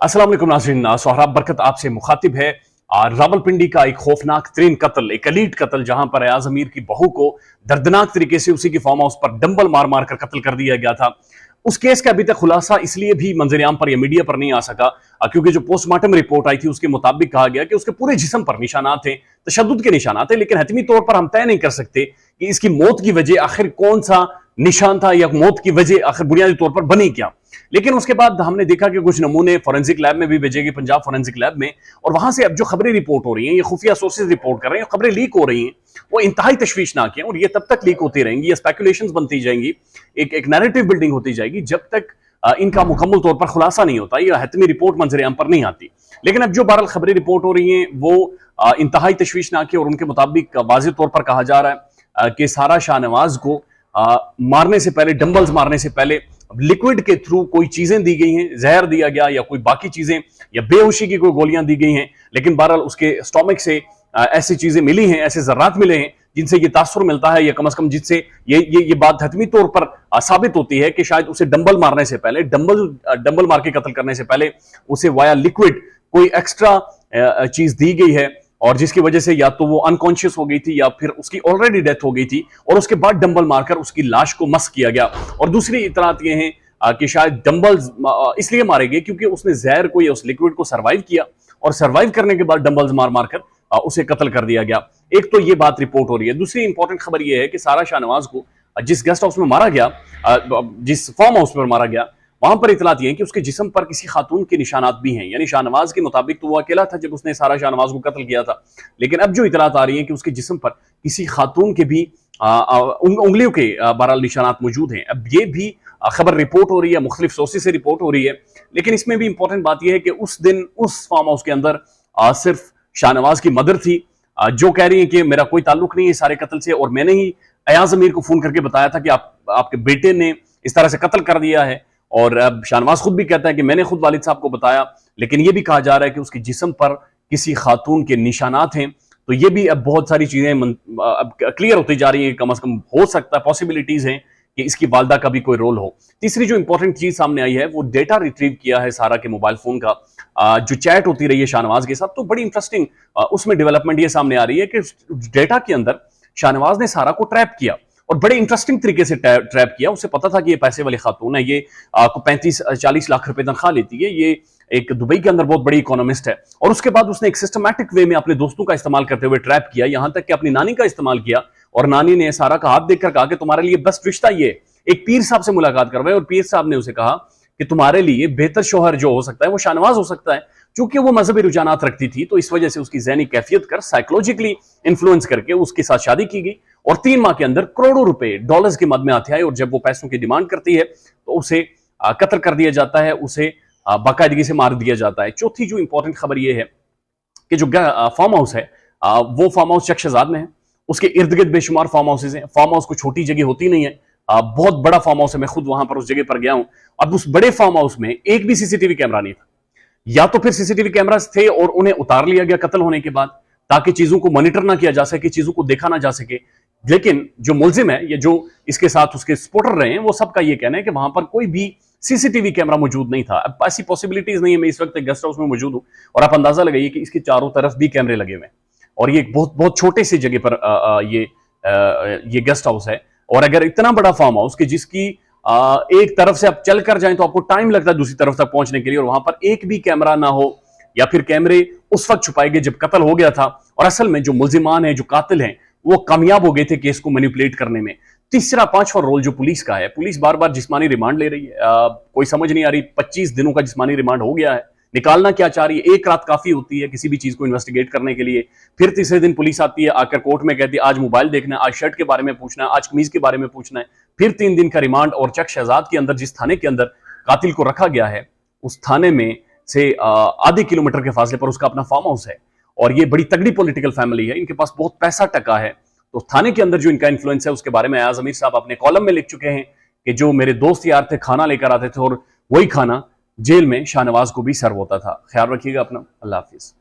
अस्सलाम वालेकुम नाज़रीन, सोहराब बरकत आपसे मुखातिब है। रावलपिंडी का एक खौफनाक तरीन कत्ल, एक एलीट कत्ल, जहां पर अयाज अमीर की बहू को दर्दनाक तरीके से उसी की फार्म हाउस पर डंबल मार मार कर कत्ल कर दिया गया था। उस केस का अभी तक खुलासा इसलिए भी मंजर-ए-आम पर या मीडिया पर नहीं आ सका क्योंकि जो पोस्टमार्टम रिपोर्ट आई थी उसके मुताबिक कहा गया कि उसके पूरे जिस्म पर निशानात थे, तशद्दुद के निशानात थे, लेकिन हतमी तौर पर हम तय नहीं कर सकते कि इसकी मौत की वजह आखिर कौन सा निशान था या मौत की वजह आखिर बुनियादी तौर पर बनी क्या। लेकिन उसके बाद हमने देखा कि कुछ नमूने फॉरेंसिक लैब में भी भेजे गए, पंजाब फॉरेंसिक लैब में, और वहां से अब जो खबरें रिपोर्ट हो रही हैं, ये खुफिया सोर्सेज रिपोर्ट कर रहे हैं, खबरें लीक हो रही हैं, वो इंतहाई तशवीशनाक है और ये तब तक लीक होती रहेंगी, ये स्पेकुलेशंस बनती जाएंगी, एक नैरेटिव बिल्डिंग होती जाएगी जब तक इनका मुकम्मल तौर पर खुलासा नहीं होता, ये हतमी रिपोर्ट मंजर-ए-आम पर नहीं आती। लेकिन अब जो बहरहाल खबरें रिपोर्ट हो रही हैं वो इंतहाई तशवीशनाक है और उनके मुताबिक वाज़ेह तौर पर कहा जा रहा है कि सारा शाहनवाज को मारने से पहले, डंबल्स मारने से पहले लिक्विड के थ्रू कोई चीजें दी गई हैं, जहर दिया गया या कोई बाकी चीजें या बेहोशी की कोई गोलियां दी गई हैं, लेकिन बहरहाल उसके स्टोमक से ऐसी चीजें मिली हैं, ऐसे जर्रात मिले हैं जिनसे ये तासुर मिलता है या कम से कम जिससे ये बात हतमी तौर पर साबित होती है कि शायद उसे डंबल मारने से पहले, डंबल मार के कत्ल करने से पहले उसे वाया लिक्विड कोई एक्स्ट्रा चीज दी गई है और जिसकी वजह से या तो वो अनकॉन्शियस हो गई थी या फिर उसकी ऑलरेडी डेथ हो गई थी और उसके बाद डंबल मारकर उसकी लाश को मस किया गया। और दूसरी इतलात ये हैं कि शायद डंबल्स इसलिए मारे गए क्योंकि उसने जहर को या उस लिक्विड को सर्वाइव किया और सर्वाइव करने के बाद डंबल्स मार मारकर उसे कत्ल कर दिया गया। एक तो ये बात रिपोर्ट हो रही है। दूसरी इंपॉर्टेंट खबर यह है कि सारा शाहनवाज को जिस गेस्ट हाउस में मारा गया, जिस फार्म हाउस पर मारा गया, वहां पर इतलात ये है कि उसके जिस्म पर किसी खातून के निशानात भी हैं। यानी शाहनवाज के मुताबिक तो वो अकेला था जब उसने सारा शाहनवाज को कत्ल किया था, लेकिन अब जो इतलात आ रही है कि उसके जिस्म पर किसी खातून के भी उंगलियों के बहरहाल निशानात मौजूद हैं। अब ये भी खबर रिपोर्ट हो रही है, मुख्तलिफ सोर्सेज से रिपोर्ट हो रही है, लेकिन इसमें भी इंपॉर्टेंट बात यह है कि उस दिन उस फार्म हाउस के अंदर सिर्फ शाहनवाज की मदर थी जो कह रही है कि मेरा कोई ताल्लुक नहीं है सारे कत्ल से और मैंने ही अयाज अमीर को फोन करके बताया था कि आपके बेटे ने इस तरह से कत्ल कर दिया है। और अब शाहनवाज खुद भी कहता है कि मैंने खुद वालिद साहब को बताया, लेकिन यह भी कहा जा रहा है कि उसके जिस्म पर किसी खातून के निशानात हैं। तो ये भी अब बहुत सारी चीजें अब क्लियर होती जा रही है, कम से कम हो सकता है, पॉसिबिलिटीज हैं कि इसकी वालदा का भी कोई रोल हो। तीसरी जो इंपॉर्टेंट चीज सामने आई है वो डेटा रिट्रीव किया है सारा के मोबाइल फोन का, जो चैट होती रही है शाहनवाज के साथ, तो बड़ी इंटरेस्टिंग उसमें डेवलपमेंट ये सामने आ रही है कि डेटा के अंदर शाहनवाज ने सारा को ट्रैप किया और बड़े इंटरेस्टिंग तरीके से ट्रैप किया। उसे पता था कि ये पैसे वाली खातून है, ये आपको 35-40 लाख रुपए तनख्वाह लेती है, ये एक दुबई के अंदर बहुत बड़ी इकोनॉमिस्ट है। और उसके बाद उसने एक सिस्टमैटिक वे में अपने दोस्तों का इस्तेमाल करते हुए ट्रैप किया, यहां तक कि अपनी नानी का इस्तेमाल किया और नानी ने सारा का हाथ देखकर कहा कि तुम्हारे लिए बेस्ट रिश्ता ये। एक पीर साहब से मुलाकात करवाई और पीर साहब ने उसे कहा कि तुम्हारे लिए बेहतर शोहर जो हो सकता है वो शाहनवाज हो सकता है। चूंकि वो मजहबी रुझानात रखती थी तो इस वजह से उसकी ज़हनी कैफियत कर साइकोलॉजिकली इन्फ्लुएंस करके उसके साथ शादी की गई और 3 माह के अंदर करोड़ों रुपए डॉलर्स के मद में आते आए और जब वो पैसों की डिमांड करती है तो उसे कत्ल कर दिया जाता है, उसे बाकायदगी से मार दिया जाता है। चौथी जो इंपॉर्टेंट खबर यह है कि जो फार्म हाउस है वो फार्म हाउस चकशजाद में है, उसके इर्द गिर्द बेशुमार फार्म हाउसेज हैं। फार्म हाउस को छोटी जगह होती नहीं है, बहुत बड़ा फार्म हाउस है, मैं खुद वहां पर उस जगह पर गया हूं। अब उस बड़े फार्म हाउस में एक भी सीसीटीवी कैमरा नहीं था, या तो फिर सीसीटीवी कैमरास थे और उन्हें उतार लिया गया कत्ल होने के बाद ताकि चीजों को मॉनिटर ना किया जा सके, चीजों को देखा ना जा सके। लेकिन जो मुल्जिम है या जो इसके साथ उसके सपोर्टर रहे हैं वो सबका ये कहना है कि वहां पर कोई भी सीसीटीवी कैमरा मौजूद नहीं था। अब ऐसी पॉसिबिलिटीज नहीं है, मैं इस वक्त गेस्ट हाउस में मौजूद हूं और आप अंदाजा लगाइए कि इसके चारों तरफ भी कैमरे लगे हुए हैं और ये बहुत बहुत छोटे से जगह पर ये गेस्ट हाउस है। और अगर इतना बड़ा फार्म हाउस कि जिसकी एक तरफ से आप चल कर जाएं तो आपको टाइम लगता है दूसरी तरफ तक पहुंचने के लिए और वहां पर एक भी कैमरा ना हो या फिर कैमरे उस वक्त छुपाए गए जब कत्ल हो गया था और असल में जो मुल्जिमान हैं, जो कातिल हैं, वो कामयाब हो गए थे केस को मैनिपुलेट करने में। तीसरा पांचवा रोल जो पुलिस का है, पुलिस बार बार जिस्मानी रिमांड ले रही है, कोई समझ नहीं आ रही। 25 दिनों का जिस्मानी रिमांड हो गया है, निकालना क्या चाह रही है? एक रात काफी होती है किसी भी चीज को इन्वेस्टिगेट करने के लिए। फिर तीसरे दिन पुलिस आती है, आकर कोर्ट में कहती है आज मोबाइल देखना है, आज शर्ट के बारे में पूछना है, आज कमीज के बारे में पूछना है। फिर 3 दिन का रिमांड और चकशजाद के अंदर जिस थाने के अंदर कातिल को रखा गया है उस थाने में से आधे किलोमीटर के फासले पर उसका अपना फार्म हाउस है और ये बड़ी तगड़ी पॉलिटिकल फैमिली है, इनके पास बहुत पैसा टका है। तो थाने के अंदर जो इनका इन्फ्लुएंस है उसके बारे में अयाज अमीर साहब अपने कॉलम में लिख चुके हैं कि जो मेरे दोस्त यार थे खाना लेकर आते थे और वही खाना जेल में शाहनवाज को भी सर्व होता था। ख्याल रखिएगा अपना। अल्लाह हाफिज।